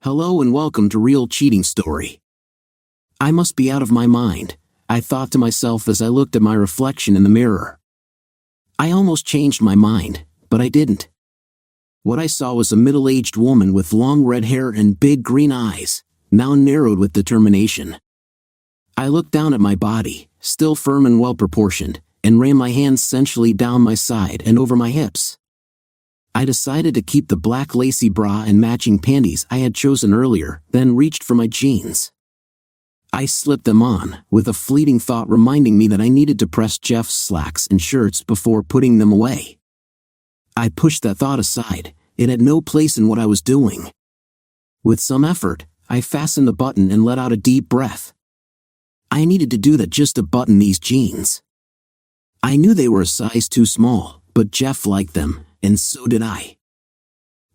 Hello and welcome to Real Cheating Story. I must be out of my mind, I thought to myself as I looked at my reflection in the mirror. I almost changed my mind, but I didn't. What I saw was a middle-aged woman with long red hair and big green eyes, now narrowed with determination. I looked down at my body, still firm and well-proportioned, and ran my hands sensually down my side and over my hips. I decided to keep the black lacy bra and matching panties I had chosen earlier, then reached for my jeans. I slipped them on, with a fleeting thought reminding me that I needed to press Jeff's slacks and shirts before putting them away. I pushed that thought aside, it had no place in what I was doing. With some effort, I fastened the button and let out a deep breath. I needed to do that just to button these jeans. I knew they were a size too small, but Jeff liked them, and so did I.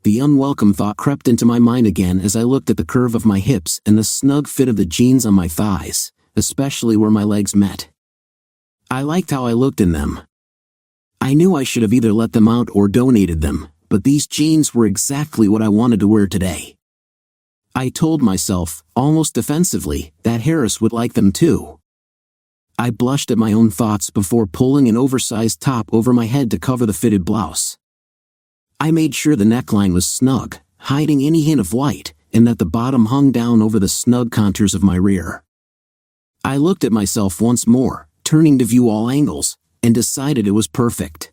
The unwelcome thought crept into my mind again as I looked at the curve of my hips and the snug fit of the jeans on my thighs, especially where my legs met. I liked how I looked in them. I knew I should have either let them out or donated them, but these jeans were exactly what I wanted to wear today. I told myself, almost defensively, that Harris would like them too. I blushed at my own thoughts before pulling an oversized top over my head to cover the fitted blouse. I made sure the neckline was snug, hiding any hint of white, and that the bottom hung down over the snug contours of my rear. I looked at myself once more, turning to view all angles, and decided it was perfect.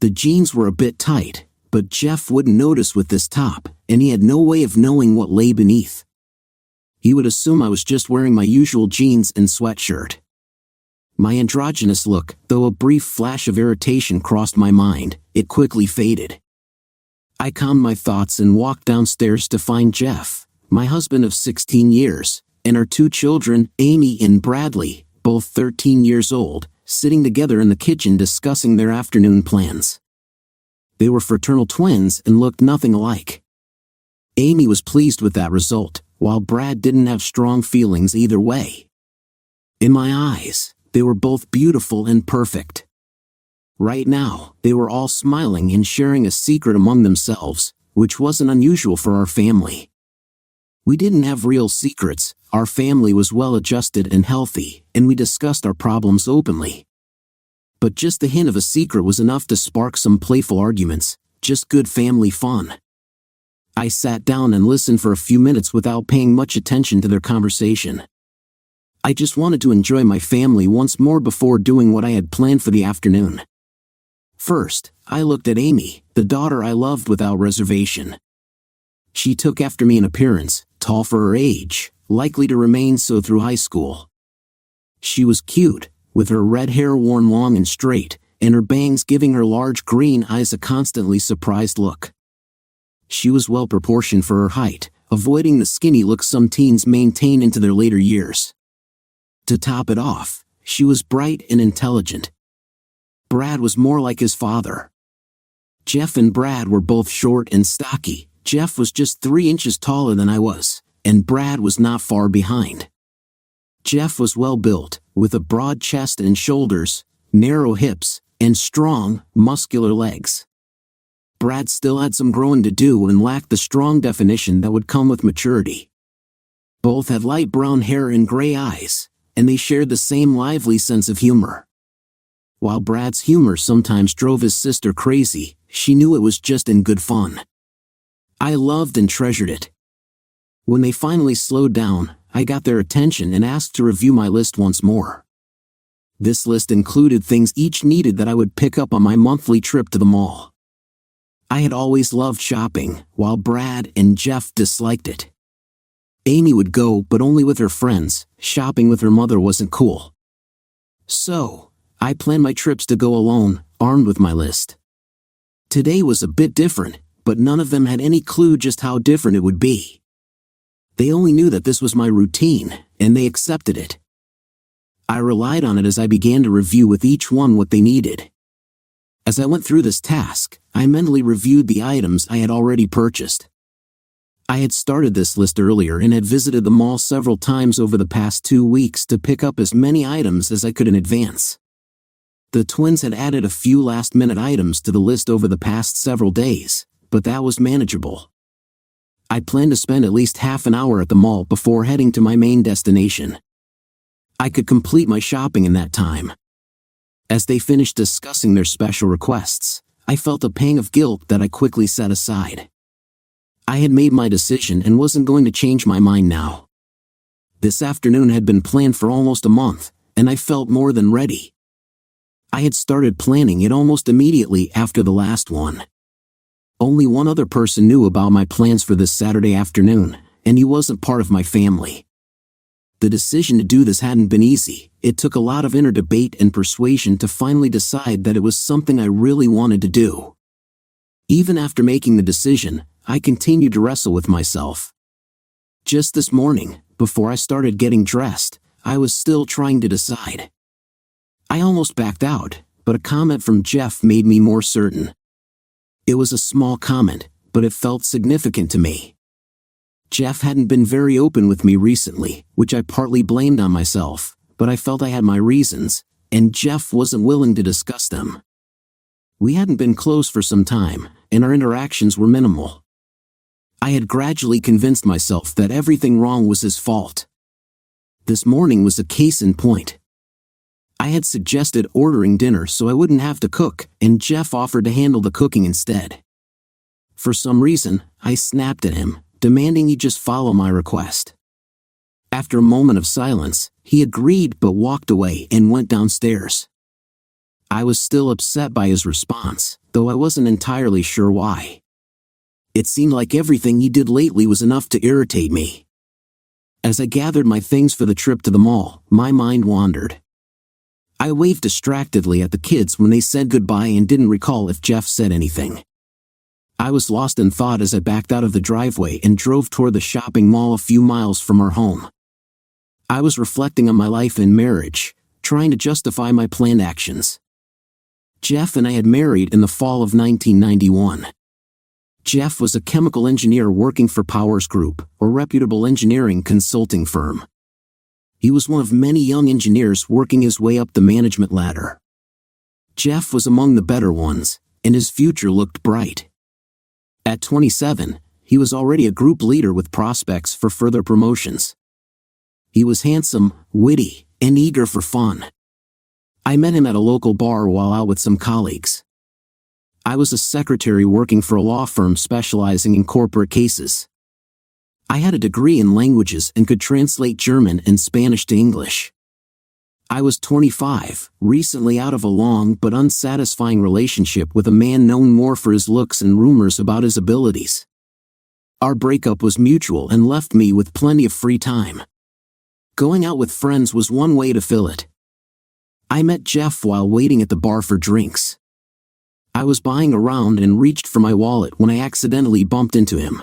The jeans were a bit tight, but Jeff wouldn't notice with this top, and he had no way of knowing what lay beneath. He would assume I was just wearing my usual jeans and sweatshirt. My androgynous look, though a brief flash of irritation crossed my mind, it quickly faded. I calmed my thoughts and walked downstairs to find Jeff, my husband of 16 years, and our two children, Amy and Bradley, both 13 years old, sitting together in the kitchen discussing their afternoon plans. They were fraternal twins and looked nothing alike. Amy was pleased with that result, while Brad didn't have strong feelings either way. In my eyes, they were both beautiful and perfect. Right now, they were all smiling and sharing a secret among themselves, which wasn't unusual for our family. We didn't have real secrets, our family was well-adjusted and healthy, and we discussed our problems openly. But just the hint of a secret was enough to spark some playful arguments, just good family fun. I sat down and listened for a few minutes without paying much attention to their conversation. I just wanted to enjoy my family once more before doing what I had planned for the afternoon. First, I looked at Amy, the daughter I loved without reservation. She took after me in appearance, tall for her age, likely to remain so through high school. She was cute, with her red hair worn long and straight, and her bangs giving her large green eyes a constantly surprised look. She was well proportioned for her height, avoiding the skinny look some teens maintain into their later years. To top it off, she was bright and intelligent. Brad was more like his father. Jeff and Brad were both short and stocky. Jeff was just 3 inches taller than I was, and Brad was not far behind. Jeff was well built, with a broad chest and shoulders, narrow hips, and strong, muscular legs. Brad still had some growing to do and lacked the strong definition that would come with maturity. Both had light brown hair and gray eyes, and they shared the same lively sense of humor. While Brad's humor sometimes drove his sister crazy, she knew it was just in good fun. I loved and treasured it. When they finally slowed down, I got their attention and asked to review my list once more. This list included things each needed that I would pick up on my monthly trip to the mall. I had always loved shopping, while Brad and Jeff disliked it. Amy would go, but only with her friends. Shopping with her mother wasn't cool. So, I planned my trips to go alone, armed with my list. Today was a bit different, but none of them had any clue just how different it would be. They only knew that this was my routine, and they accepted it. I relied on it as I began to review with each one what they needed. As I went through this task, I mentally reviewed the items I had already purchased. I had started this list earlier and had visited the mall several times over the past 2 weeks to pick up as many items as I could in advance. The twins had added a few last-minute items to the list over the past several days, but that was manageable. I planned to spend at least half an hour at the mall before heading to my main destination. I could complete my shopping in that time. As they finished discussing their special requests, I felt a pang of guilt that I quickly set aside. I had made my decision and wasn't going to change my mind now. This afternoon had been planned for almost a month, and I felt more than ready. I had started planning it almost immediately after the last one. Only one other person knew about my plans for this Saturday afternoon, and he wasn't part of my family. The decision to do this hadn't been easy. It took a lot of inner debate and persuasion to finally decide that it was something I really wanted to do. Even after making the decision, I continued to wrestle with myself. Just this morning, before I started getting dressed, I was still trying to decide. I almost backed out, but a comment from Jeff made me more certain. It was a small comment, but it felt significant to me. Jeff hadn't been very open with me recently, which I partly blamed on myself, but I felt I had my reasons, and Jeff wasn't willing to discuss them. We hadn't been close for some time, and our interactions were minimal. I had gradually convinced myself that everything wrong was his fault. This morning was a case in point. I had suggested ordering dinner so I wouldn't have to cook, and Jeff offered to handle the cooking instead. For some reason, I snapped at him, demanding he just follow my request. After a moment of silence, he agreed but walked away and went downstairs. I was still upset by his response, though I wasn't entirely sure why. It seemed like everything he did lately was enough to irritate me. As I gathered my things for the trip to the mall, my mind wandered. I waved distractedly at the kids when they said goodbye and didn't recall if Jeff said anything. I was lost in thought as I backed out of the driveway and drove toward the shopping mall a few miles from our home. I was reflecting on my life and marriage, trying to justify my planned actions. Jeff and I had married in the fall of 1991. Jeff was a chemical engineer working for Powers Group, a reputable engineering consulting firm. He was one of many young engineers working his way up the management ladder. Jeff was among the better ones, and his future looked bright. At 27, he was already a group leader with prospects for further promotions. He was handsome, witty, and eager for fun. I met him at a local bar while out with some colleagues. I was a secretary working for a law firm specializing in corporate cases. I had a degree in languages and could translate German and Spanish to English. I was 25, recently out of a long but unsatisfying relationship with a man known more for his looks and rumors about his abilities. Our breakup was mutual and left me with plenty of free time. Going out with friends was one way to fill it. I met Jeff while waiting at the bar for drinks. I was buying around and reached for my wallet when I accidentally bumped into him.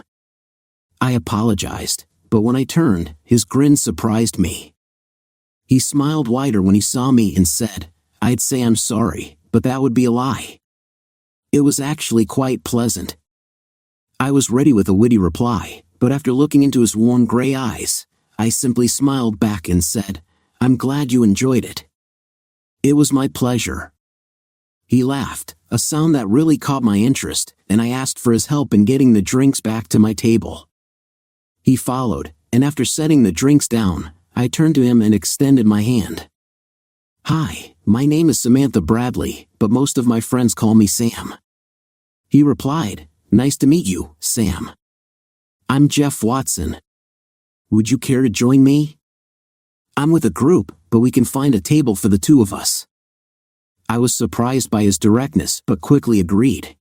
I apologized, but when I turned, his grin surprised me. He smiled wider when he saw me and said, "I'd say I'm sorry, but that would be a lie." It was actually quite pleasant. I was ready with a witty reply, but after looking into his worn gray eyes, I simply smiled back and said, "I'm glad you enjoyed it." "It was my pleasure." He laughed, a sound that really caught my interest, and I asked for his help in getting the drinks back to my table. He followed, and after setting the drinks down, I turned to him and extended my hand. "Hi, my name is Samantha Bradley, but most of my friends call me Sam." He replied, "Nice to meet you, Sam. I'm Jeff Watson. Would you care to join me? I'm with a group, but we can find a table for the two of us." I was surprised by his directness but quickly agreed.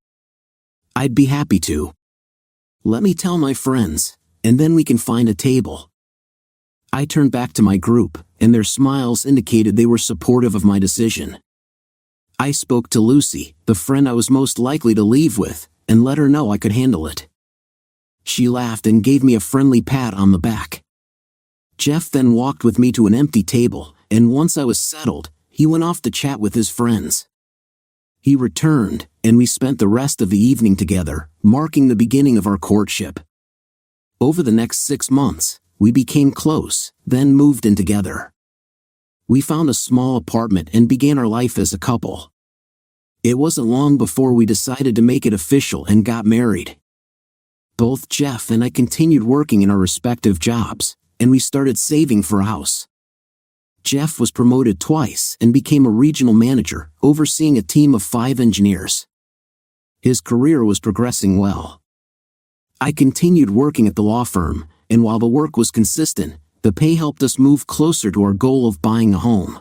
"I'd be happy to. Let me tell my friends, and then we can find a table." I turned back to my group, and their smiles indicated they were supportive of my decision. I spoke to Lucy, the friend I was most likely to leave with, and let her know I could handle it. She laughed and gave me a friendly pat on the back. Jeff then walked with me to an empty table, and once I was settled, he went off to chat with his friends. He returned, and we spent the rest of the evening together, marking the beginning of our courtship. Over the next 6 months, we became close, then moved in together. We found a small apartment and began our life as a couple. It wasn't long before we decided to make it official and got married. both Jeff and I continued working in our respective jobs, and we started saving for a house. Jeff was promoted twice and became a regional manager, overseeing a team of 5 engineers. His career was progressing well. I continued working at the law firm, and while the work was consistent, the pay helped us move closer to our goal of buying a home.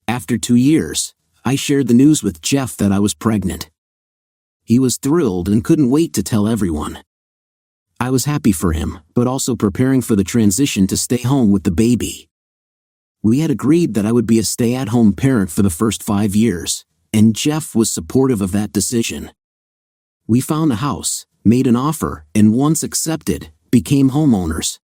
After 2 years, I shared the news with Jeff that I was pregnant. He was thrilled and couldn't wait to tell everyone. I was happy for him, but also preparing for the transition to stay home with the baby. We had agreed that I would be a stay-at-home parent for the first 5 years, and Jeff was supportive of that decision. We found a house, made an offer, and once accepted, became homeowners.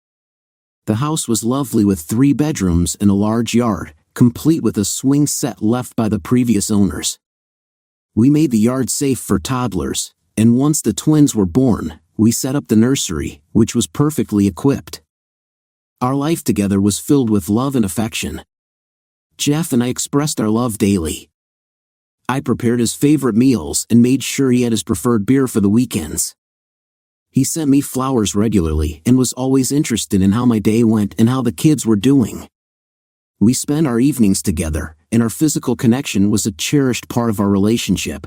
The house was lovely with 3 bedrooms and a large yard, complete with a swing set left by the previous owners. We made the yard safe for toddlers, and once the twins were born, we set up the nursery, which was perfectly equipped. Our life together was filled with love and affection. Jeff and I expressed our love daily. I prepared his favorite meals and made sure he had his preferred beer for the weekends. He sent me flowers regularly and was always interested in how my day went and how the kids were doing. We spent our evenings together, and our physical connection was a cherished part of our relationship.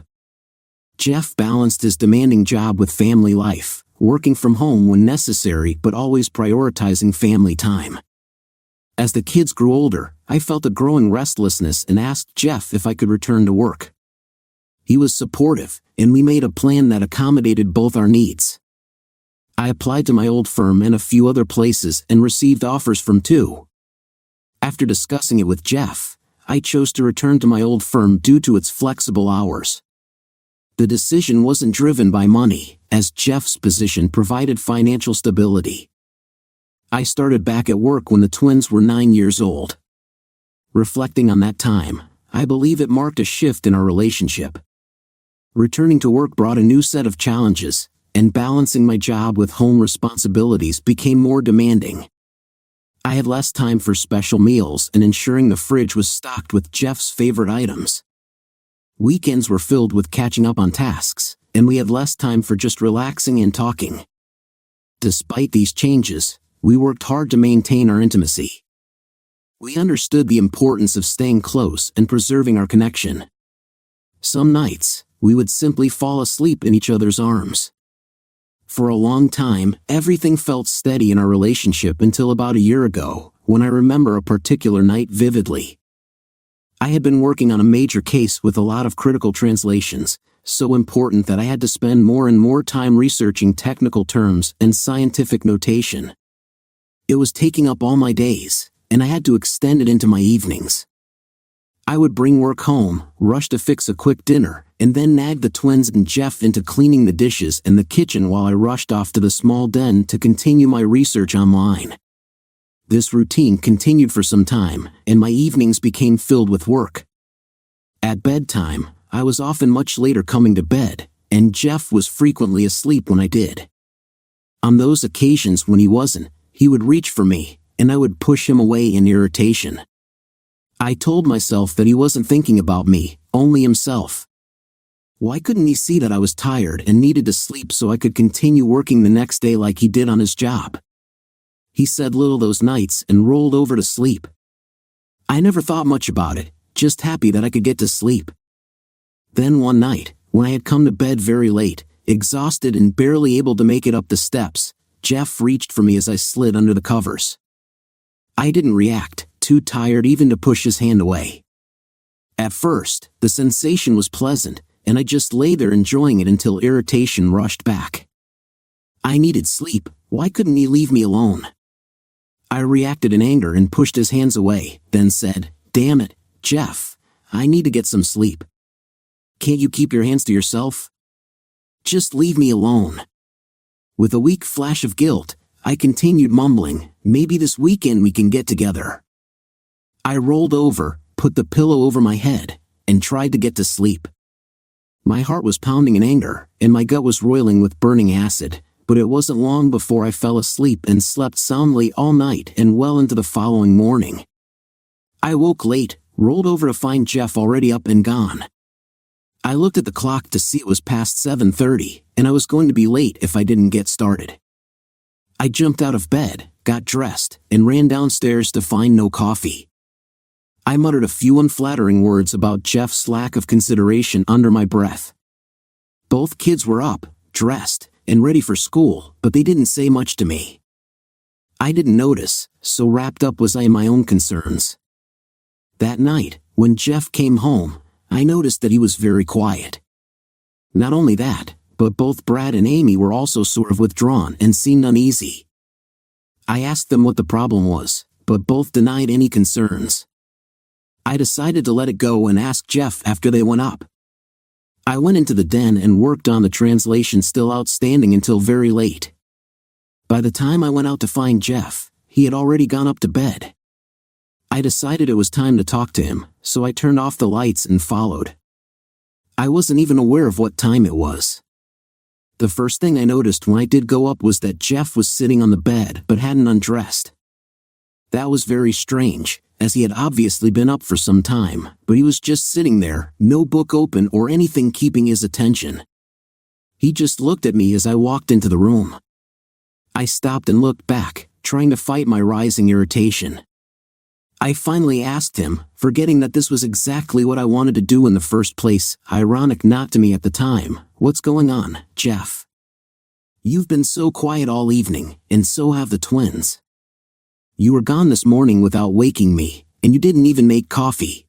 Jeff balanced his demanding job with family life, working from home when necessary but always prioritizing family time. As the kids grew older, I felt a growing restlessness and asked Jeff if I could return to work. He was supportive, and we made a plan that accommodated both our needs. I applied to my old firm and a few other places and received offers from 2. After discussing it with Jeff, I chose to return to my old firm due to its flexible hours. The decision wasn't driven by money, as Jeff's position provided financial stability. I started back at work when the twins were 9 years old. Reflecting on that time, I believe it marked a shift in our relationship. Returning to work brought a new set of challenges, and balancing my job with home responsibilities became more demanding. I had less time for special meals and ensuring the fridge was stocked with Jeff's favorite items. Weekends were filled with catching up on tasks, and we had less time for just relaxing and talking. Despite these changes, we worked hard to maintain our intimacy. We understood the importance of staying close and preserving our connection. Some nights, we would simply fall asleep in each other's arms. For a long time, everything felt steady in our relationship until about a year ago, when I remember a particular night vividly. I had been working on a major case with a lot of critical translations, so important that I had to spend more and more time researching technical terms and scientific notation. It was taking up all my days, and I had to extend it into my evenings. I would bring work home, rush to fix a quick dinner, and then nag the twins and Jeff into cleaning the dishes in the kitchen while I rushed off to the small den to continue my research online. This routine continued for some time, and my evenings became filled with work. At bedtime, I was often much later coming to bed, and Jeff was frequently asleep when I did. On those occasions when he wasn't, he would reach for me, and I would push him away in irritation. I told myself that he wasn't thinking about me, only himself. Why couldn't he see that I was tired and needed to sleep so I could continue working the next day like he did on his job? He said little those nights and rolled over to sleep. I never thought much about it, just happy that I could get to sleep. Then one night, when I had come to bed very late, exhausted and barely able to make it up the steps, Jeff reached for me as I slid under the covers. I didn't react, too tired even to push his hand away. At first, the sensation was pleasant, and I just lay there enjoying it until irritation rushed back. I needed sleep, why couldn't he leave me alone? I reacted in anger and pushed his hands away, then said, "Damn it, Jeff, I need to get some sleep. Can't you keep your hands to yourself? Just leave me alone." With a weak flash of guilt, I continued mumbling, "Maybe this weekend we can get together." I rolled over, put the pillow over my head, and tried to get to sleep. My heart was pounding in anger, and my gut was roiling with burning acid, but it wasn't long before I fell asleep and slept soundly all night and well into the following morning. I woke late, rolled over to find Jeff already up and gone. I looked at the clock to see it was past 7:30, and I was going to be late if I didn't get started. I jumped out of bed, got dressed, and ran downstairs to find no coffee. I muttered a few unflattering words about Jeff's lack of consideration under my breath. Both kids were up, dressed, and ready for school, but they didn't say much to me. I didn't notice, so wrapped up was I in my own concerns. That night, when Jeff came home, I noticed that he was very quiet. Not only that, but both Brad and Amy were also sort of withdrawn and seemed uneasy. I asked them what the problem was, but both denied any concerns. I decided to let it go and ask Jeff after they went up. I went into the den and worked on the translation still outstanding until very late. By the time I went out to find Jeff, he had already gone up to bed. I decided it was time to talk to him, so I turned off the lights and followed. I wasn't even aware of what time it was. The first thing I noticed when I did go up was that Jeff was sitting on the bed but hadn't undressed. That was very strange, as he had obviously been up for some time, but he was just sitting there, no book open or anything keeping his attention. He just looked at me as I walked into the room. I stopped and looked back, trying to fight my rising irritation. I finally asked him, forgetting that this was exactly what I wanted to do in the first place, ironic not to me at the time, "What's going on, Jeff? You've been so quiet all evening, and so have the twins. You were gone this morning without waking me, and you didn't even make coffee.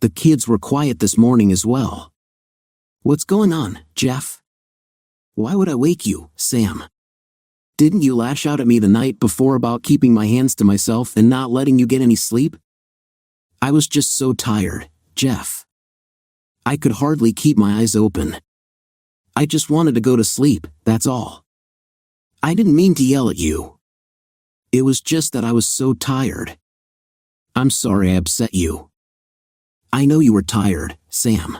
The kids were quiet this morning as well. What's going on, Jeff? Why would I wake you, Sam? Didn't you lash out at me the night before about keeping my hands to myself and not letting you get any sleep? I was just so tired, Jeff. I could hardly keep my eyes open. I just wanted to go to sleep, that's all. I didn't mean to yell at you. It was just that I was so tired. I'm sorry I upset you. I know you were tired, Sam.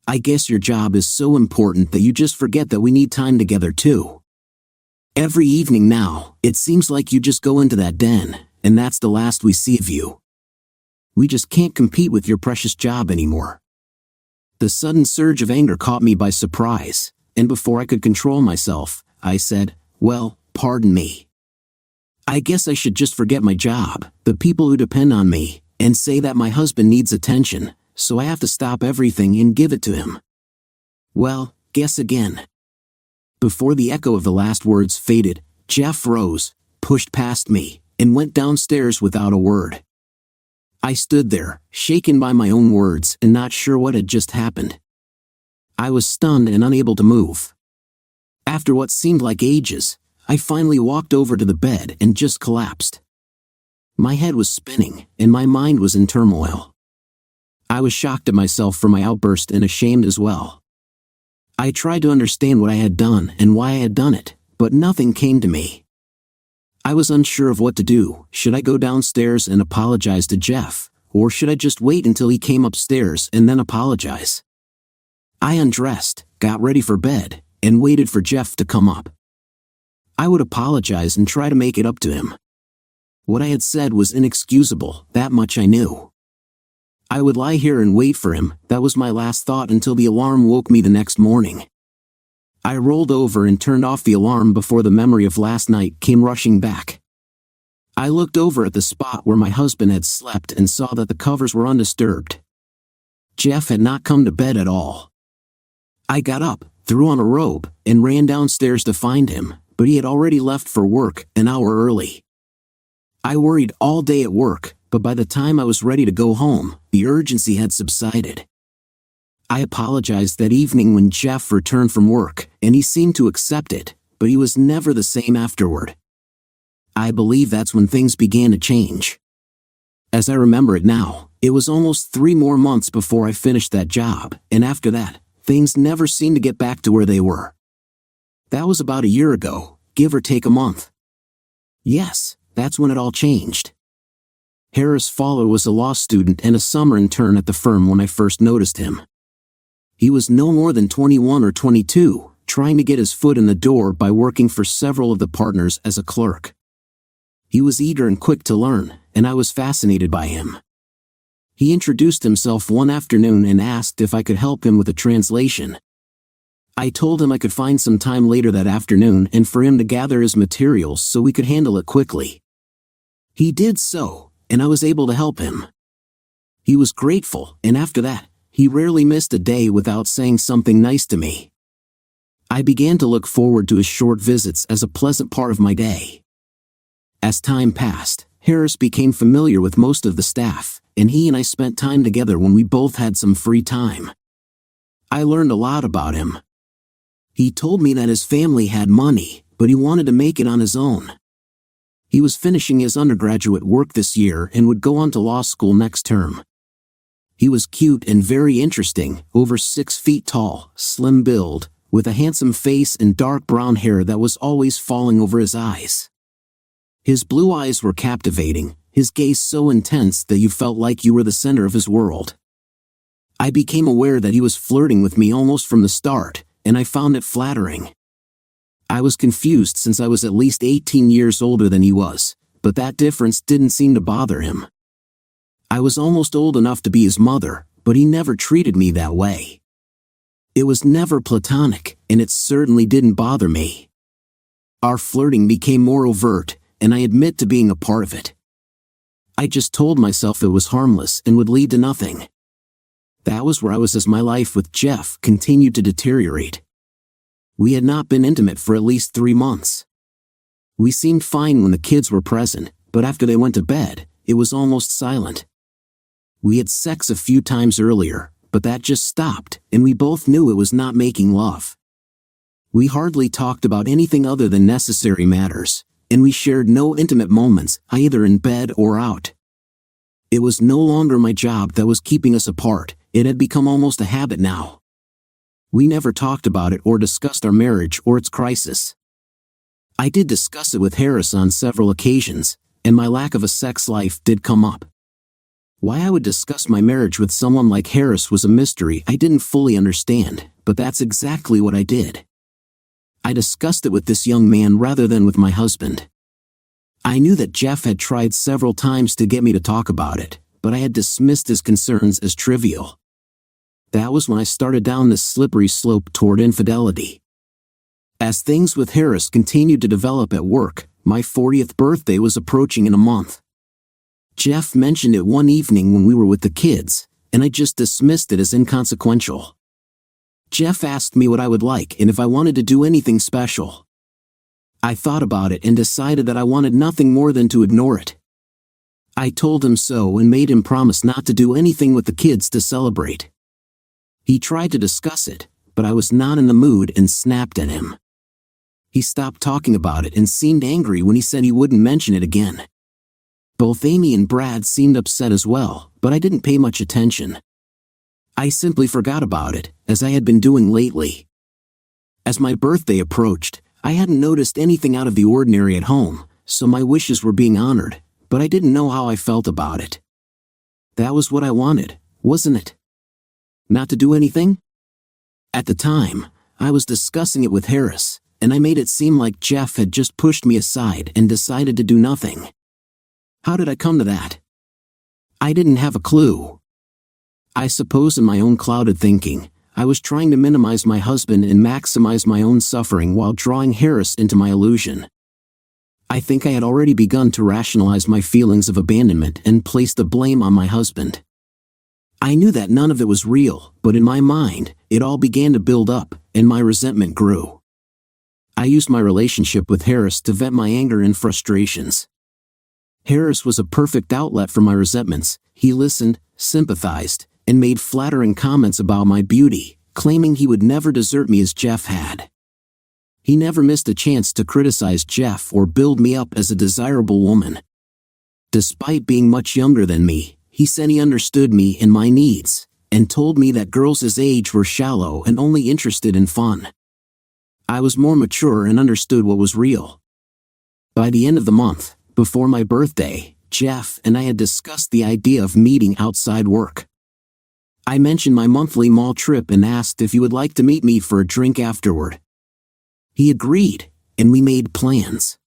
I guess your job is so important that you just forget that we need time together too. Every evening now, it seems like you just go into that den, and that's the last we see of you. We just can't compete with your precious job anymore." The sudden surge of anger caught me by surprise, and before I could control myself, I said, "Well, pardon me. I guess I should just forget my job, the people who depend on me, and say that my husband needs attention, so I have to stop everything and give it to him. Well, guess again." Before the echo of the last words faded, Jeff rose, pushed past me, and went downstairs without a word. I stood there, shaken by my own words and not sure what had just happened. I was stunned and unable to move. After what seemed like ages, I finally walked over to the bed and just collapsed. My head was spinning, and my mind was in turmoil. I was shocked at myself for my outburst and ashamed as well. I tried to understand what I had done and why I had done it, but nothing came to me. I was unsure of what to do. Should I go downstairs and apologize to Jeff, or should I just wait until he came upstairs and then apologize? I undressed, got ready for bed, and waited for Jeff to come up. I would apologize and try to make it up to him. What I had said was inexcusable, that much I knew. I would lie here and wait for him, that was my last thought until the alarm woke me the next morning. I rolled over and turned off the alarm before the memory of last night came rushing back. I looked over at the spot where my husband had slept and saw that the covers were undisturbed. Jeff had not come to bed at all. I got up, threw on a robe, and ran downstairs to find him, but he had already left for work an hour early. I worried all day at work, but by the time I was ready to go home, the urgency had subsided. I apologized that evening when Jeff returned from work, and he seemed to accept it, but he was never the same afterward. I believe that's when things began to change. As I remember it now, it was almost 3 more months before I finished that job, and after that, things never seemed to get back to where they were. That was about a year ago, give or take a month. Yes, that's when it all changed. Harris Fowler was a law student and a summer intern at the firm when I first noticed him. He was no more than 21 or 22, trying to get his foot in the door by working for several of the partners as a clerk. He was eager and quick to learn, and I was fascinated by him. He introduced himself one afternoon and asked if I could help him with a translation. I told him I could find some time later that afternoon and for him to gather his materials so we could handle it quickly. He did so, and I was able to help him. He was grateful, and after that, he rarely missed a day without saying something nice to me. I began to look forward to his short visits as a pleasant part of my day. As time passed, Harris became familiar with most of the staff, and he and I spent time together when we both had some free time. I learned a lot about him. He told me that his family had money, but he wanted to make it on his own. He was finishing his undergraduate work this year and would go on to law school next term. He was cute and very interesting, over 6 feet tall, slim build, with a handsome face and dark brown hair that was always falling over his eyes. His blue eyes were captivating, his gaze so intense that you felt like you were the center of his world. I became aware that he was flirting with me almost from the start, and I found it flattering. I was confused since I was at least 18 years older than he was, but that difference didn't seem to bother him. I was almost old enough to be his mother, but he never treated me that way. It was never platonic, and it certainly didn't bother me. Our flirting became more overt, and I admit to being a part of it. I just told myself it was harmless and would lead to nothing. That was where I was as my life with Jeff continued to deteriorate. We had not been intimate for at least 3 months. We seemed fine when the kids were present, but after they went to bed, it was almost silent. We had sex a few times earlier, but that just stopped, and we both knew it was not making love. We hardly talked about anything other than necessary matters, and we shared no intimate moments, either in bed or out. It was no longer my job that was keeping us apart, it had become almost a habit now. We never talked about it or discussed our marriage or its crisis. I did discuss it with Harris on several occasions, and my lack of a sex life did come up. Why I would discuss my marriage with someone like Harris was a mystery I didn't fully understand, but that's exactly what I did. I discussed it with this young man rather than with my husband. I knew that Jeff had tried several times to get me to talk about it, but I had dismissed his concerns as trivial. That was when I started down this slippery slope toward infidelity. As things with Harris continued to develop at work, my 40th birthday was approaching in a month. Jeff mentioned it one evening when we were with the kids, and I just dismissed it as inconsequential. Jeff asked me what I would like and if I wanted to do anything special. I thought about it and decided that I wanted nothing more than to ignore it. I told him so and made him promise not to do anything with the kids to celebrate. He tried to discuss it, but I was not in the mood and snapped at him. He stopped talking about it and seemed angry when he said he wouldn't mention it again. Both Amy and Brad seemed upset as well, but I didn't pay much attention. I simply forgot about it, as I had been doing lately. As my birthday approached, I hadn't noticed anything out of the ordinary at home, so my wishes were being honored, but I didn't know how I felt about it. That was what I wanted, wasn't it? Not to do anything? At the time, I was discussing it with Harris, and I made it seem like Jeff had just pushed me aside and decided to do nothing. How did I come to that? I didn't have a clue. I suppose in my own clouded thinking, I was trying to minimize my husband and maximize my own suffering while drawing Harris into my illusion. I think I had already begun to rationalize my feelings of abandonment and place the blame on my husband. I knew that none of it was real, but in my mind, it all began to build up, and my resentment grew. I used my relationship with Harris to vent my anger and frustrations. Harris was a perfect outlet for my resentments. He listened, sympathized, and made flattering comments about my beauty, claiming he would never desert me as Jeff had. He never missed a chance to criticize Jeff or build me up as a desirable woman. Despite being much younger than me, he said he understood me and my needs, and told me that girls his age were shallow and only interested in fun. I was more mature and understood what was real. By the end of the month, before my birthday, Jeff and I had discussed the idea of meeting outside work. I mentioned my monthly mall trip and asked if he would like to meet me for a drink afterward. He agreed, and we made plans.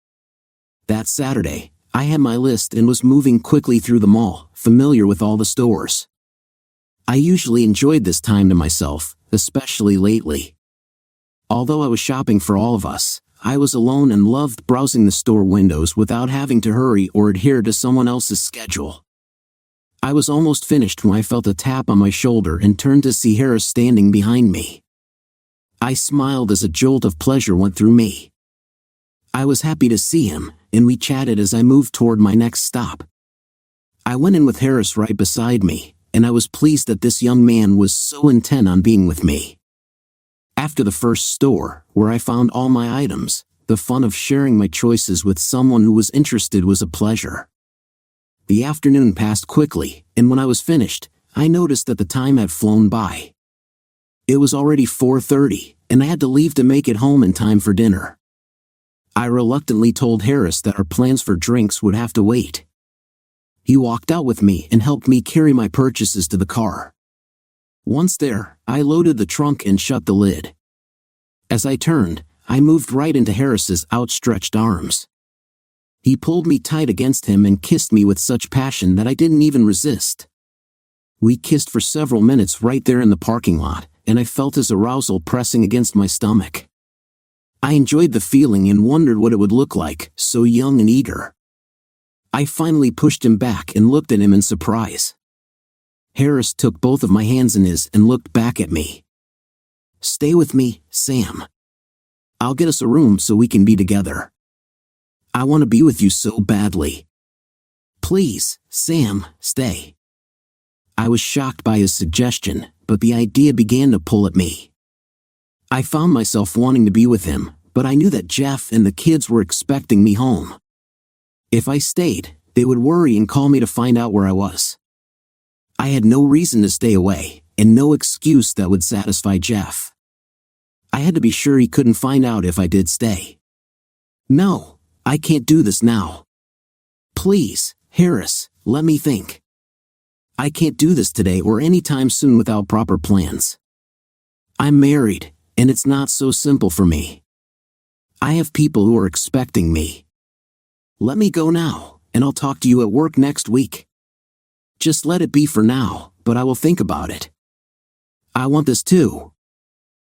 That Saturday, I had my list and was moving quickly through the mall, familiar with all the stores. I usually enjoyed this time to myself, especially lately. Although I was shopping for all of us, I was alone and loved browsing the store windows without having to hurry or adhere to someone else's schedule. I was almost finished when I felt a tap on my shoulder and turned to see Harris standing behind me. I smiled as a jolt of pleasure went through me. I was happy to see him, and we chatted as I moved toward my next stop. I went in with Harris right beside me, and I was pleased that this young man was so intent on being with me. After the first store, where I found all my items, the fun of sharing my choices with someone who was interested was a pleasure. The afternoon passed quickly, and when I was finished, I noticed that the time had flown by. It was already 4:30, and I had to leave to make it home in time for dinner. I reluctantly told Harris that our plans for drinks would have to wait. He walked out with me and helped me carry my purchases to the car. Once there, I loaded the trunk and shut the lid. As I turned, I moved right into Harris's outstretched arms. He pulled me tight against him and kissed me with such passion that I didn't even resist. We kissed for several minutes right there in the parking lot, and I felt his arousal pressing against my stomach. I enjoyed the feeling and wondered what it would look like, so young and eager. I finally pushed him back and looked at him in surprise. Harris took both of my hands in his and looked back at me. "Stay with me, Sam. I'll get us a room so we can be together. I want to be with you so badly. Please, Sam, stay." I was shocked by his suggestion, but the idea began to pull at me. I found myself wanting to be with him, but I knew that Jeff and the kids were expecting me home. If I stayed, they would worry and call me to find out where I was. I had no reason to stay away, and no excuse that would satisfy Jeff. I had to be sure he couldn't find out if I did stay. "No, I can't do this now. Please, Harris, let me think. I can't do this today or anytime soon without proper plans. I'm married, and it's not so simple for me. I have people who are expecting me. Let me go now, and I'll talk to you at work next week. Just let it be for now, but I will think about it. I want this too."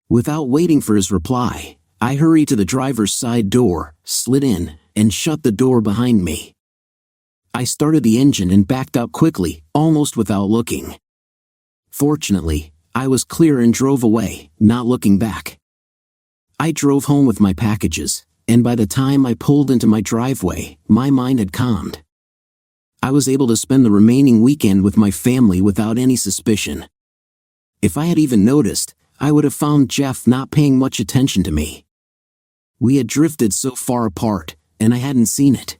Without waiting for his reply, I hurried to the driver's side door, slid in, and shut the door behind me. I started the engine and backed up quickly, almost without looking. Fortunately, I was clear and drove away, not looking back. I drove home with my packages, and by the time I pulled into my driveway, my mind had calmed. I was able to spend the remaining weekend with my family without any suspicion. If I had even noticed, I would have found Jeff not paying much attention to me. We had drifted so far apart, and I hadn't seen it.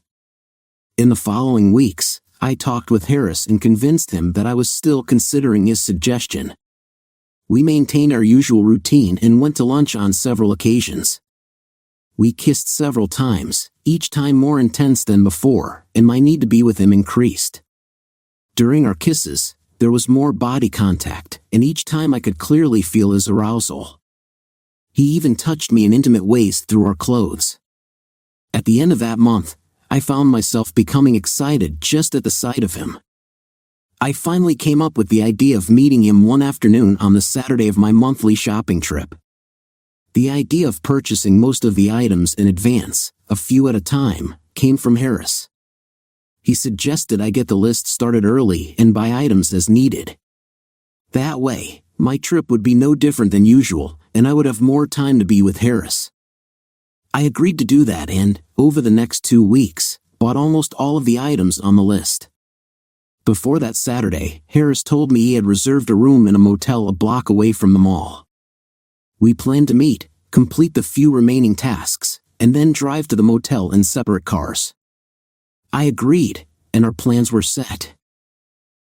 In the following weeks, I talked with Harris and convinced him that I was still considering his suggestion. We maintained our usual routine and went to lunch on several occasions. We kissed several times, each time more intense than before, and my need to be with him increased. During our kisses, there was more body contact, and each time I could clearly feel his arousal. He even touched me in intimate ways through our clothes. At the end of that month, I found myself becoming excited just at the sight of him. I finally came up with the idea of meeting him one afternoon on the Saturday of my monthly shopping trip. The idea of purchasing most of the items in advance, a few at a time, came from Harris. He suggested I get the list started early and buy items as needed. That way, my trip would be no different than usual, and I would have more time to be with Harris. I agreed to do that and, over the next 2 weeks, bought almost all of the items on the list. Before that Saturday, Harris told me he had reserved a room in a motel a block away from the mall. We planned to meet, complete the few remaining tasks, and then drive to the motel in separate cars. I agreed, and our plans were set.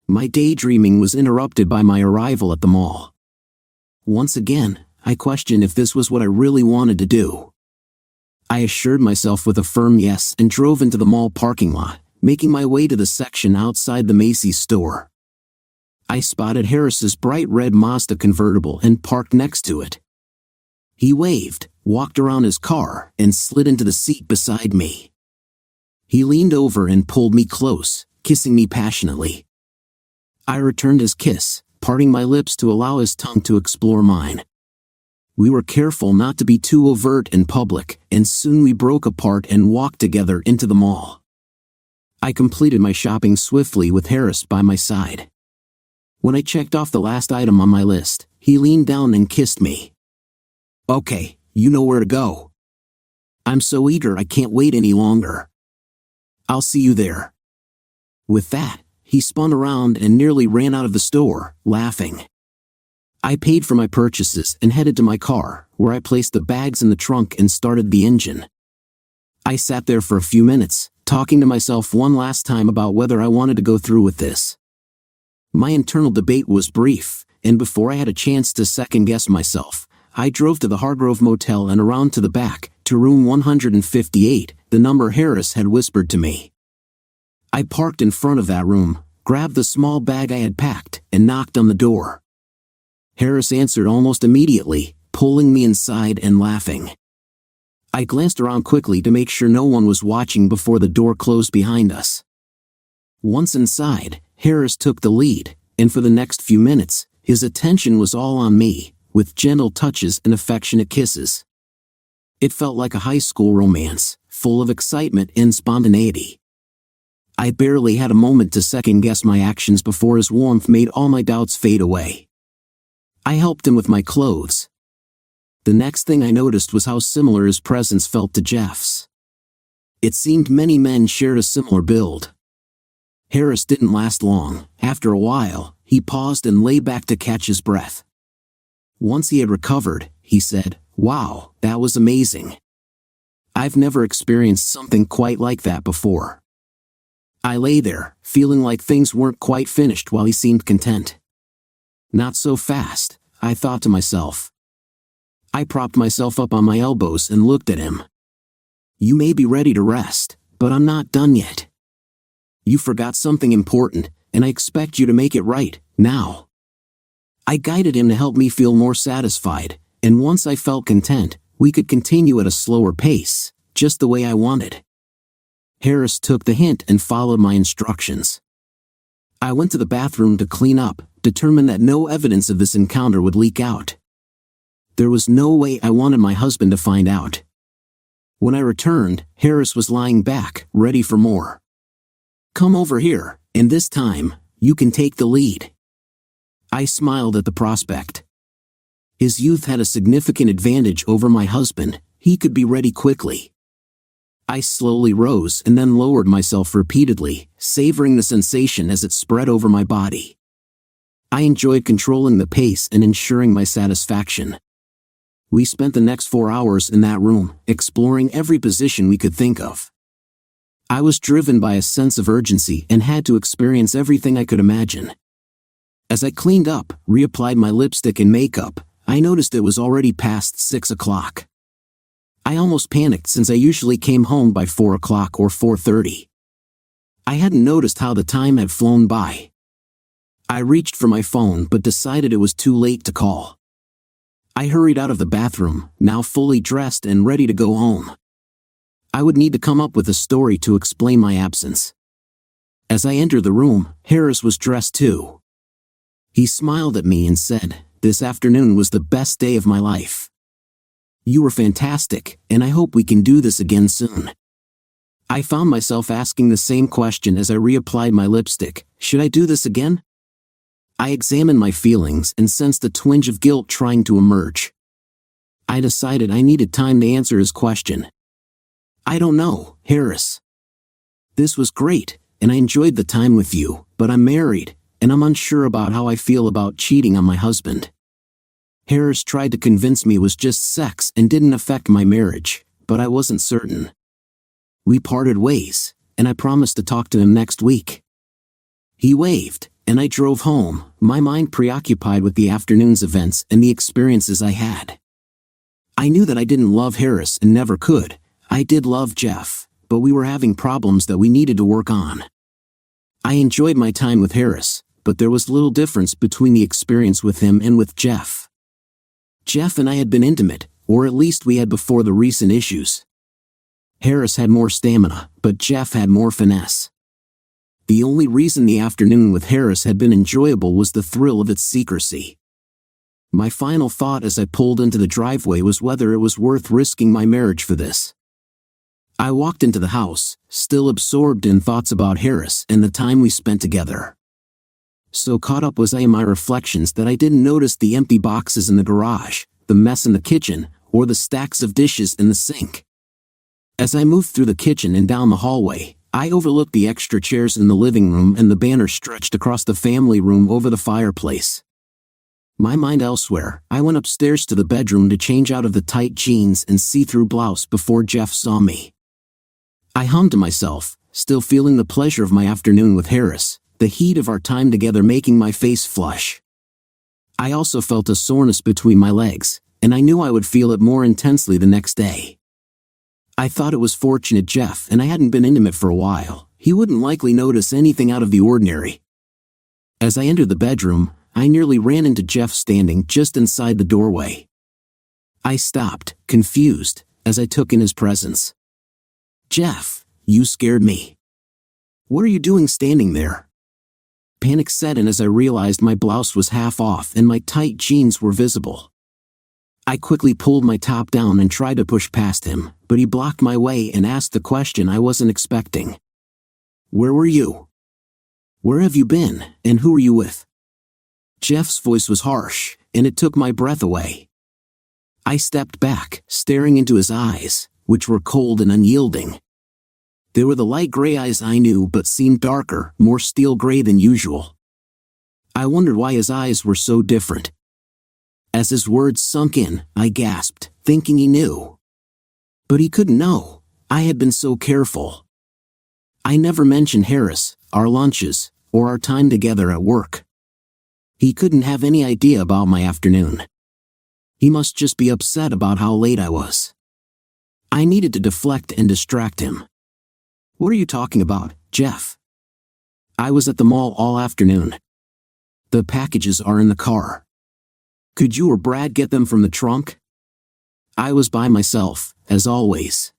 My daydreaming was interrupted by my arrival at the mall. Once again, I questioned if this was what I really wanted to do. I assured myself with a firm yes and drove into the mall parking lot, making my way to the section outside the Macy's store. I spotted Harris's bright red Mazda convertible and parked next to it. He waved, walked around his car, and slid into the seat beside me. He leaned over and pulled me close, kissing me passionately. I returned his kiss, parting my lips to allow his tongue to explore mine. We were careful not to be too overt in public, and soon we broke apart and walked together into the mall. I completed my shopping swiftly with Harris by my side. When I checked off the last item on my list, he leaned down and kissed me. "Okay, you know where to go." "I'm so eager I can't wait any longer." "I'll see you there." With that, he spun around and nearly ran out of the store, laughing. I paid for my purchases and headed to my car, where I placed the bags in the trunk and started the engine. I sat there for a few minutes, talking to myself one last time about whether I wanted to go through with this. My internal debate was brief, and before I had a chance to second-guess myself, I drove to the Hargrove Motel and around to the back, to room 158, the number Harris had whispered to me. I parked in front of that room, grabbed the small bag I had packed, and knocked on the door. Harris answered almost immediately, pulling me inside and laughing. I glanced around quickly to make sure no one was watching before the door closed behind us. Once inside, Harris took the lead, and for the next few minutes, his attention was all on me, with gentle touches and affectionate kisses. It felt like a high school romance, full of excitement and spontaneity. I barely had a moment to second-guess my actions before his warmth made all my doubts fade away. I helped him with my clothes. The next thing I noticed was how similar his presence felt to Jeff's. It seemed many men shared a similar build. Harris didn't last long. After a while, he paused and lay back to catch his breath. Once he had recovered, he said, "Wow, that was amazing. I've never experienced something quite like that before." I lay there, feeling like things weren't quite finished while he seemed content. "Not so fast," I thought to myself. I propped myself up on my elbows and looked at him. "You may be ready to rest, but I'm not done yet. You forgot something important, and I expect you to make it right, now." I guided him to help me feel more satisfied, and once I felt content, we could continue at a slower pace, just the way I wanted. Harris took the hint and followed my instructions. I went to the bathroom to clean up, determined that no evidence of this encounter would leak out. There was no way I wanted my husband to find out. When I returned, Harris was lying back, ready for more. "Come over here, and this time, you can take the lead." I smiled at the prospect. His youth had a significant advantage over my husband. He could be ready quickly. I slowly rose and then lowered myself repeatedly, savoring the sensation as it spread over my body. I enjoyed controlling the pace and ensuring my satisfaction. We spent the next 4 hours in that room, exploring every position we could think of. I was driven by a sense of urgency and had to experience everything I could imagine. As I cleaned up, reapplied my lipstick and makeup, I noticed it was already past 6 o'clock. I almost panicked since I usually came home by 4 o'clock or 4:30. I hadn't noticed how the time had flown by. I reached for my phone but decided it was too late to call. I hurried out of the bathroom, now fully dressed and ready to go home. I would need to come up with a story to explain my absence. As I entered the room, Harris was dressed too. He smiled at me and said, "This afternoon was the best day of my life. You were fantastic, and I hope we can do this again soon." I found myself asking the same question as I reapplied my lipstick. Should I do this again? I examined my feelings and sensed a twinge of guilt trying to emerge. I decided I needed time to answer his question. "I don't know, Harris. This was great, and I enjoyed the time with you, but I'm married, and I'm unsure about how I feel about cheating on my husband." Harris tried to convince me it was just sex and didn't affect my marriage, but I wasn't certain. We parted ways, and I promised to talk to him next week. He waved, and I drove home, my mind preoccupied with the afternoon's events and the experiences I had. I knew that I didn't love Harris and never could. I did love Jeff, but we were having problems that we needed to work on. I enjoyed my time with Harris, but there was little difference between the experience with him and with Jeff. Jeff and I had been intimate, or at least we had before the recent issues. Harris had more stamina, but Jeff had more finesse. The only reason the afternoon with Harris had been enjoyable was the thrill of its secrecy. My final thought as I pulled into the driveway was whether it was worth risking my marriage for this. I walked into the house, still absorbed in thoughts about Harris and the time we spent together. So caught up was I in my reflections that I didn't notice the empty boxes in the garage, the mess in the kitchen, or the stacks of dishes in the sink. As I moved through the kitchen and down the hallway, I overlooked the extra chairs in the living room and the banner stretched across the family room over the fireplace. My mind elsewhere, I went upstairs to the bedroom to change out of the tight jeans and see-through blouse before Jeff saw me. I hummed to myself, still feeling the pleasure of my afternoon with Harris, the heat of our time together making my face flush. I also felt a soreness between my legs, and I knew I would feel it more intensely the next day. I thought it was fortunate Jeff and I hadn't been intimate for a while. He wouldn't likely notice anything out of the ordinary. As I entered the bedroom, I nearly ran into Jeff standing just inside the doorway. I stopped, confused, as I took in his presence. "Jeff, you scared me. What are you doing standing there?" Panic set in as I realized my blouse was half off and my tight jeans were visible. I quickly pulled my top down and tried to push past him, but he blocked my way and asked the question I wasn't expecting. "Where were you? Where have you been, and who are you with?" Jeff's voice was harsh, and it took my breath away. I stepped back, staring into his eyes, which were cold and unyielding. They were the light gray eyes I knew but seemed darker, more steel gray than usual. I wondered why his eyes were so different. As his words sunk in, I gasped, thinking he knew. But he couldn't know. I had been so careful. I never mentioned Harris, our lunches, or our time together at work. He couldn't have any idea about my afternoon. He must just be upset about how late I was. I needed to deflect and distract him. "What are you talking about, Jeff?" "I was at the mall all afternoon. The packages are in the car. Could you or Brad get them from the trunk?" I was by myself, as always.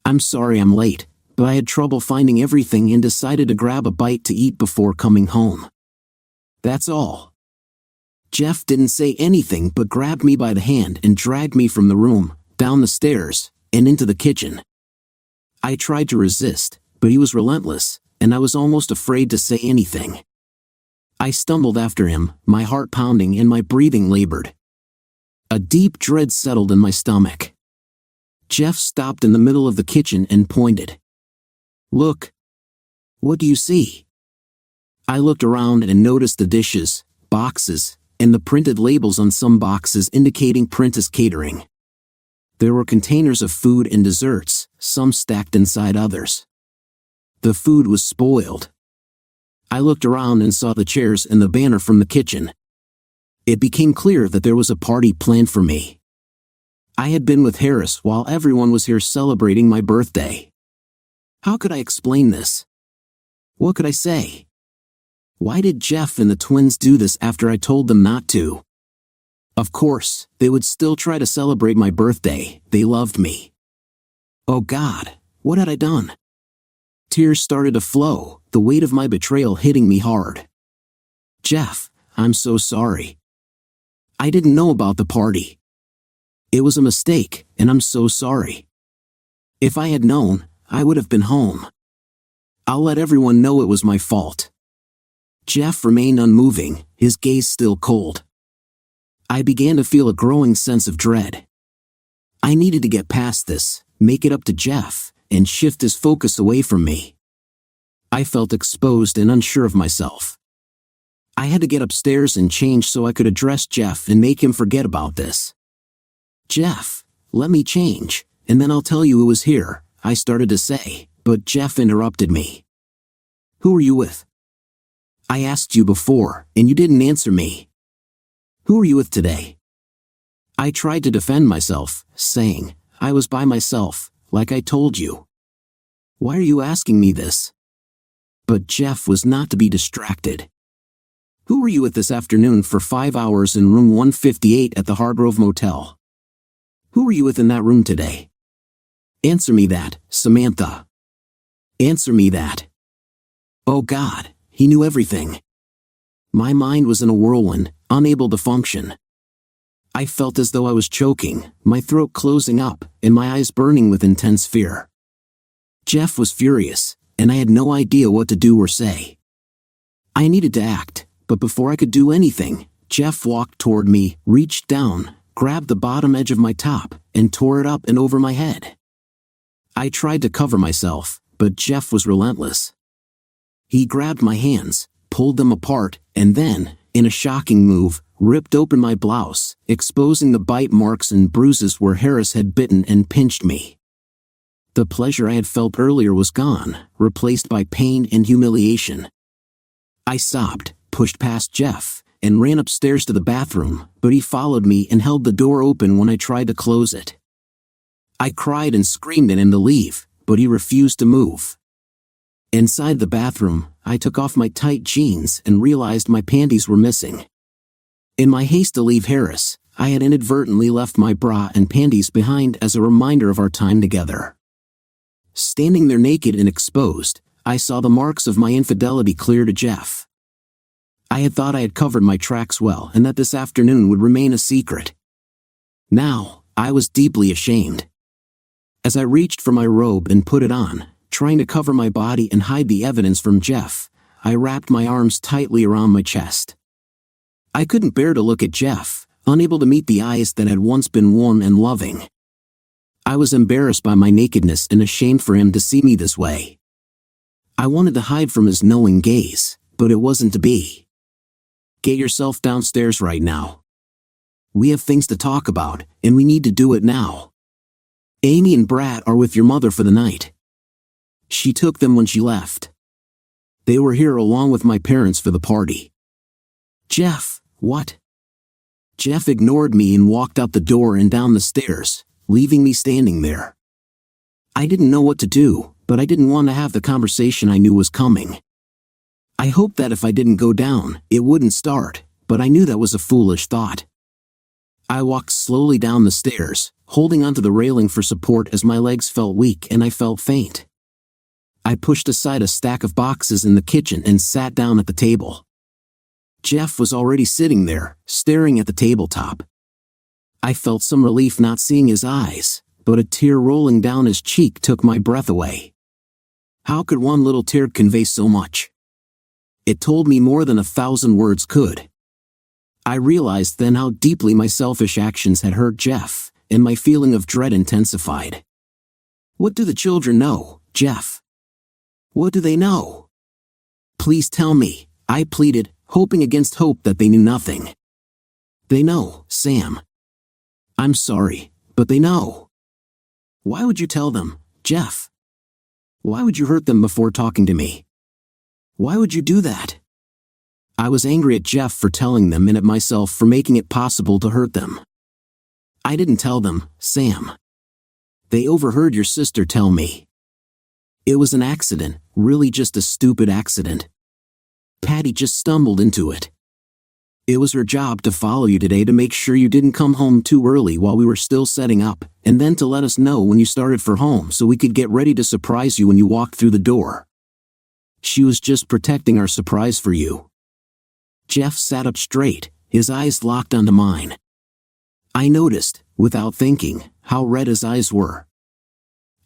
"I'm sorry I'm late, but I had trouble finding everything and decided to grab a bite to eat before coming home. That's all." Jeff didn't say anything but grabbed me by the hand and dragged me from the room, down the stairs, and into the kitchen. I tried to resist, but he was relentless, and I was almost afraid to say anything. I stumbled after him, my heart pounding and my breathing labored. A deep dread settled in my stomach. Jeff stopped in the middle of the kitchen and pointed. "Look. What do you see?" I looked around and noticed the dishes, boxes, and the printed labels on some boxes indicating Prentice Catering. There were containers of food and desserts, some stacked inside others. The food was spoiled. I looked around and saw the chairs and the banner from the kitchen. It became clear that there was a party planned for me. I had been with Harris while everyone was here celebrating my birthday. How could I explain this? What could I say? Why did Jeff and the twins do this after I told them not to? Of course, they would still try to celebrate my birthday. They loved me. Oh God, what had I done? Tears started to flow, the weight of my betrayal hitting me hard. "Jeff, I'm so sorry. I didn't know about the party. It was a mistake, and I'm so sorry. If I had known, I would have been home. I'll let everyone know it was my fault." Jeff remained unmoving, his gaze still cold. I began to feel a growing sense of dread. I needed to get past this, make it up to Jeff, and shift his focus away from me. I felt exposed and unsure of myself. I had to get upstairs and change so I could address Jeff and make him forget about this. "Jeff, let me change, and then I'll tell you who was here," I started to say, but Jeff interrupted me. "Who are you with? I asked you before, and you didn't answer me. Who are you with today?" I tried to defend myself, saying, "I was by myself, like I told you. Why are you asking me this?" But Jeff was not to be distracted. "Who were you with this afternoon for 5 hours in room 158 at the Hargrove Motel? Who were you with in that room today?" Answer me that, Samantha. Answer me that. Oh God, he knew everything. My mind was in a whirlwind, unable to function. I felt as though I was choking, my throat closing up, and my eyes burning with intense fear. Jeff was furious, and I had no idea what to do or say. I needed to act, but before I could do anything, Jeff walked toward me, reached down, grabbed the bottom edge of my top, and tore it up and over my head. I tried to cover myself, but Jeff was relentless. He grabbed my hands, pulled them apart, and then, in a shocking move, ripped open my blouse, exposing the bite marks and bruises where Harris had bitten and pinched me. The pleasure I had felt earlier was gone, replaced by pain and humiliation. I sobbed, pushed past Jeff, and ran upstairs to the bathroom, but he followed me and held the door open when I tried to close it. I cried and screamed at him to leave, but he refused to move. Inside the bathroom, I took off my tight jeans and realized my panties were missing. In my haste to leave Harris, I had inadvertently left my bra and panties behind as a reminder of our time together. Standing there naked and exposed, I saw the marks of my infidelity clear to Jeff. I had thought I had covered my tracks well and that this afternoon would remain a secret. Now, I was deeply ashamed. As I reached for my robe and put it on, trying to cover my body and hide the evidence from Jeff, I wrapped my arms tightly around my chest. I couldn't bear to look at Jeff, unable to meet the eyes that had once been warm and loving. I was embarrassed by my nakedness and ashamed for him to see me this way. I wanted to hide from his knowing gaze, but it wasn't to be. Get yourself downstairs right now. We have things to talk about, and we need to do it now. Amy and Brad are with your mother for the night. She took them when she left. They were here along with my parents for the party. Jeff, what? Jeff ignored me and walked out the door and down the stairs, leaving me standing there. I didn't know what to do, but I didn't want to have the conversation I knew was coming. I hoped that if I didn't go down, it wouldn't start, but I knew that was a foolish thought. I walked slowly down the stairs, holding onto the railing for support as my legs felt weak and I felt faint. I pushed aside a stack of boxes in the kitchen and sat down at the table. Jeff was already sitting there, staring at the tabletop. I felt some relief not seeing his eyes, but a tear rolling down his cheek took my breath away. How could one little tear convey so much? It told me more than 1,000 words could. I realized then how deeply my selfish actions had hurt Jeff, and my feeling of dread intensified. What do the children know, Jeff? What do they know? Please tell me, I pleaded, hoping against hope that they knew nothing. They know, Sam. I'm sorry, but they know. Why would you tell them, Jeff? Why would you hurt them before talking to me? Why would you do that? I was angry at Jeff for telling them and at myself for making it possible to hurt them. I didn't tell them, Sam. They overheard your sister tell me. It was an accident, really just a stupid accident. Patty just stumbled into it. It was her job to follow you today to make sure you didn't come home too early while we were still setting up, and then to let us know when you started for home so we could get ready to surprise you when you walked through the door. She was just protecting our surprise for you. Jeff sat up straight, his eyes locked onto mine. I noticed, without thinking, how red his eyes were.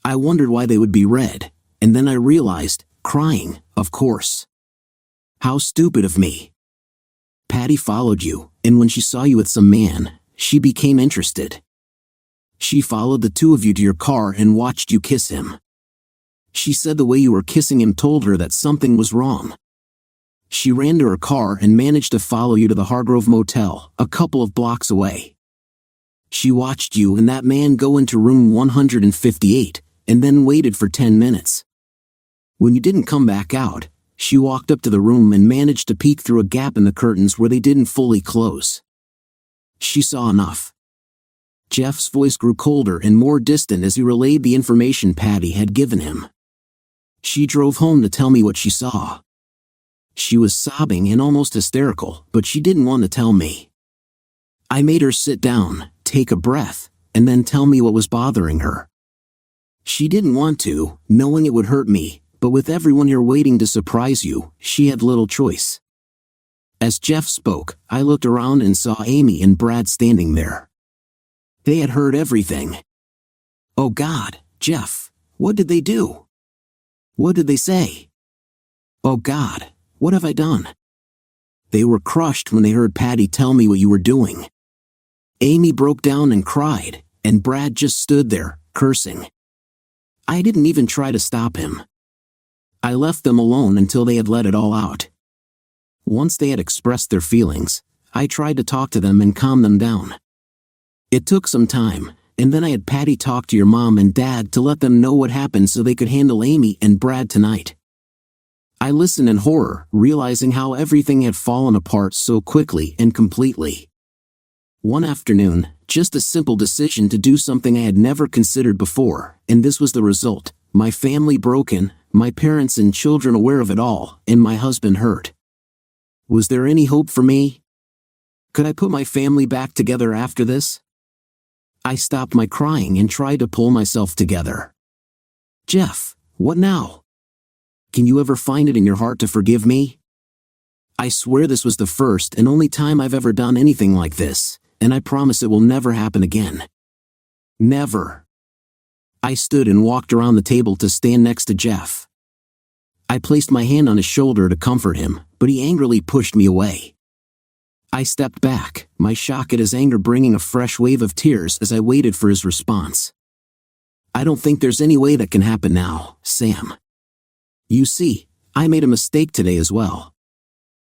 I wondered why they would be red, and then I realized, crying, of course. How stupid of me. Patty followed you, and when she saw you with some man, she became interested. She followed the two of you to your car and watched you kiss him. She said the way you were kissing him told her that something was wrong. She ran to her car and managed to follow you to the Hargrove Motel, a couple of blocks away. She watched you and that man go into room 158, and then waited for 10 minutes. When you didn't come back out, she walked up to the room and managed to peek through a gap in the curtains where they didn't fully close. She saw enough. Jeff's voice grew colder and more distant as he relayed the information Patty had given him. She drove home to tell me what she saw. She was sobbing and almost hysterical, but she didn't want to tell me. I made her sit down, take a breath, and then tell me what was bothering her. She didn't want to, knowing it would hurt me, but with everyone here waiting to surprise you, she had little choice. As Jeff spoke, I looked around and saw Amy and Brad standing there. They had heard everything. Oh God, Jeff, what did they do? What did they say? Oh God, what have I done? They were crushed when they heard Patty tell me what you were doing. Amy broke down and cried, and Brad just stood there, cursing. I didn't even try to stop him. I left them alone until they had let it all out. Once they had expressed their feelings, I tried to talk to them and calm them down. It took some time, and then I had Patty talk to your mom and dad to let them know what happened so they could handle Amy and Brad tonight. I listened in horror, realizing how everything had fallen apart so quickly and completely. One afternoon, just a simple decision to do something I had never considered before, and this was the result: my family broken, my parents and children aware of it all, and my husband hurt. Was there any hope for me? Could I put my family back together after this? I stopped my crying and tried to pull myself together. Jeff, what now? Can you ever find it in your heart to forgive me? I swear this was the first and only time I've ever done anything like this, and I promise it will never happen again. Never. I stood and walked around the table to stand next to Jeff. I placed my hand on his shoulder to comfort him, but he angrily pushed me away. I stepped back, my shock at his anger bringing a fresh wave of tears as I waited for his response. I don't think there's any way that can happen now, Sam. You see, I made a mistake today as well.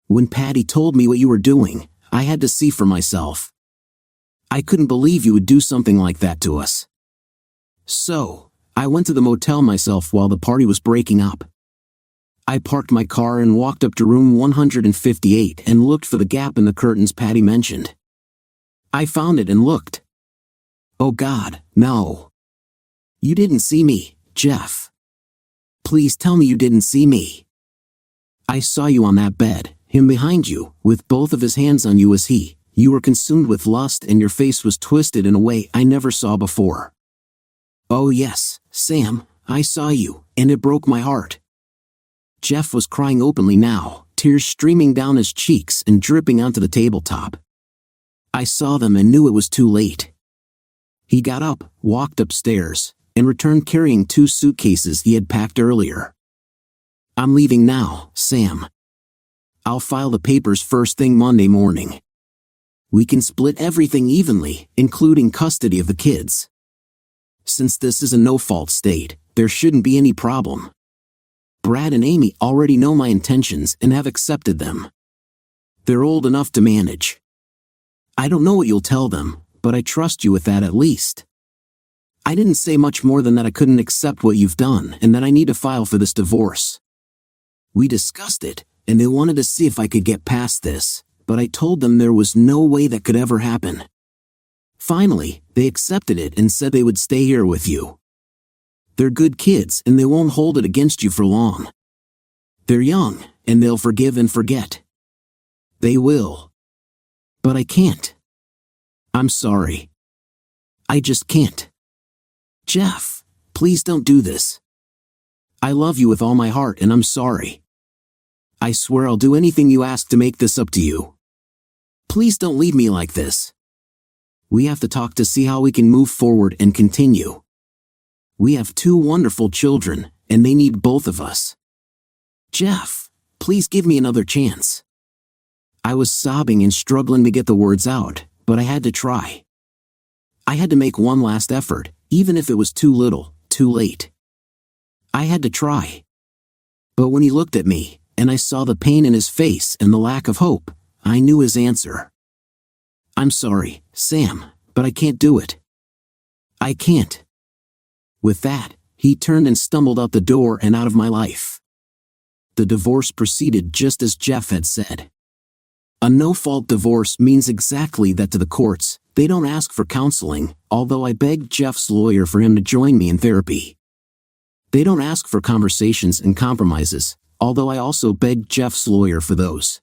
When Patty told me what you were doing, I had to see for myself. I couldn't believe you would do something like that to us. So, I went to the motel myself while the party was breaking up. I parked my car and walked up to room 158 and looked for the gap in the curtains Patty mentioned. I found it and looked. Oh God, no. You didn't see me, Jeff. Please tell me you didn't see me. I saw you on that bed, him behind you, with both of his hands on you as you were consumed with lust and your face was twisted in a way I never saw before. Oh yes, Sam, I saw you, and it broke my heart. Jeff was crying openly now, tears streaming down his cheeks and dripping onto the tabletop. I saw them and knew it was too late. He got up, walked upstairs, and returned carrying 2 suitcases he had packed earlier. I'm leaving now, Sam. I'll file the papers first thing Monday morning. We can split everything evenly, including custody of the kids. Since this is a no-fault state, there shouldn't be any problem. Brad and Amy already know my intentions and have accepted them. They're old enough to manage. I don't know what you'll tell them, but I trust you with that at least. I didn't say much more than that I couldn't accept what you've done and that I need to file for this divorce. We discussed it, and they wanted to see if I could get past this, but I told them there was no way that could ever happen. Finally, they accepted it and said they would stay here with you. They're good kids and they won't hold it against you for long. They're young, and they'll forgive and forget. They will. But I can't. I'm sorry. I just can't. Jeff, please don't do this. I love you with all my heart and I'm sorry. I swear I'll do anything you ask to make this up to you. Please don't leave me like this. We have to talk to see how we can move forward and continue. We have 2 wonderful children, and they need both of us. Jeff, please give me another chance. I was sobbing and struggling to get the words out, but I had to try. I had to make one last effort, even if it was too little, too late. I had to try. But when he looked at me, and I saw the pain in his face and the lack of hope, I knew his answer. I'm sorry, Sam, but I can't do it. I can't. With that, he turned and stumbled out the door and out of my life. The divorce proceeded just as Jeff had said. A no-fault divorce means exactly that to the courts. They don't ask for counseling, although I begged Jeff's lawyer for him to join me in therapy. They don't ask for conversations and compromises, although I also begged Jeff's lawyer for those.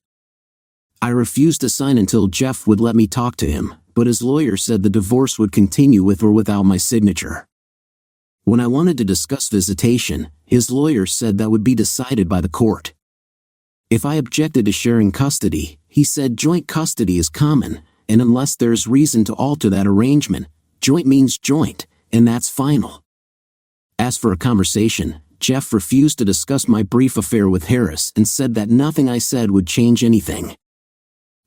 I refused to sign until Jeff would let me talk to him, but his lawyer said the divorce would continue with or without my signature. When I wanted to discuss visitation, his lawyer said that would be decided by the court. If I objected to sharing custody, he said joint custody is common, and unless there's reason to alter that arrangement, joint means joint, and that's final. As for a conversation, Jeff refused to discuss my brief affair with Harris and said that nothing I said would change anything.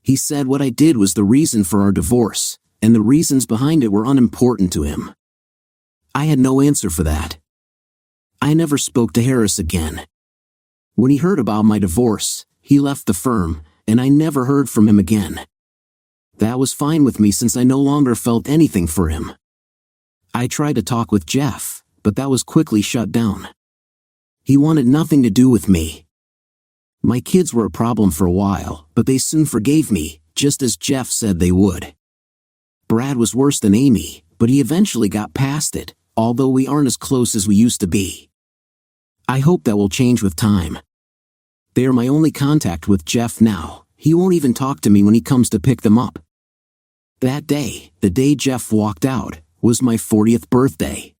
He said what I did was the reason for our divorce, and the reasons behind it were unimportant to him. I had no answer for that. I never spoke to Harris again. When he heard about my divorce, he left the firm, and I never heard from him again. That was fine with me since I no longer felt anything for him. I tried to talk with Jeff, but that was quickly shut down. He wanted nothing to do with me. My kids were a problem for a while, but they soon forgave me, just as Jeff said they would. Brad was worse than Amy, but he eventually got past it, although we aren't as close as we used to be. I hope that will change with time. They are my only contact with Jeff now. He won't even talk to me when he comes to pick them up. That day, the day Jeff walked out, was my 40th birthday.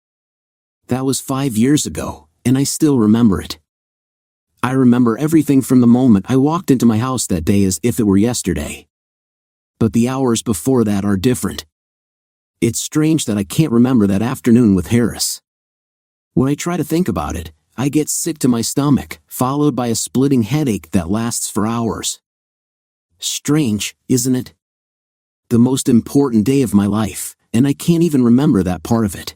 That was 5 years ago, and I still remember it. I remember everything from the moment I walked into my house that day as if it were yesterday. But the hours before that are different. It's strange that I can't remember that afternoon with Harris. When I try to think about it, I get sick to my stomach, followed by a splitting headache that lasts for hours. Strange, isn't it? The most important day of my life, and I can't even remember that part of it.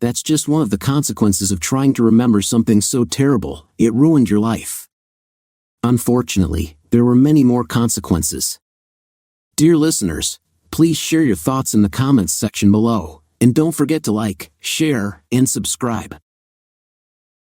That's just one of the consequences of trying to remember something so terrible, it ruined your life. Unfortunately, there were many more consequences. Dear listeners, please share your thoughts in the comments section below, and don't forget to like, share, and subscribe.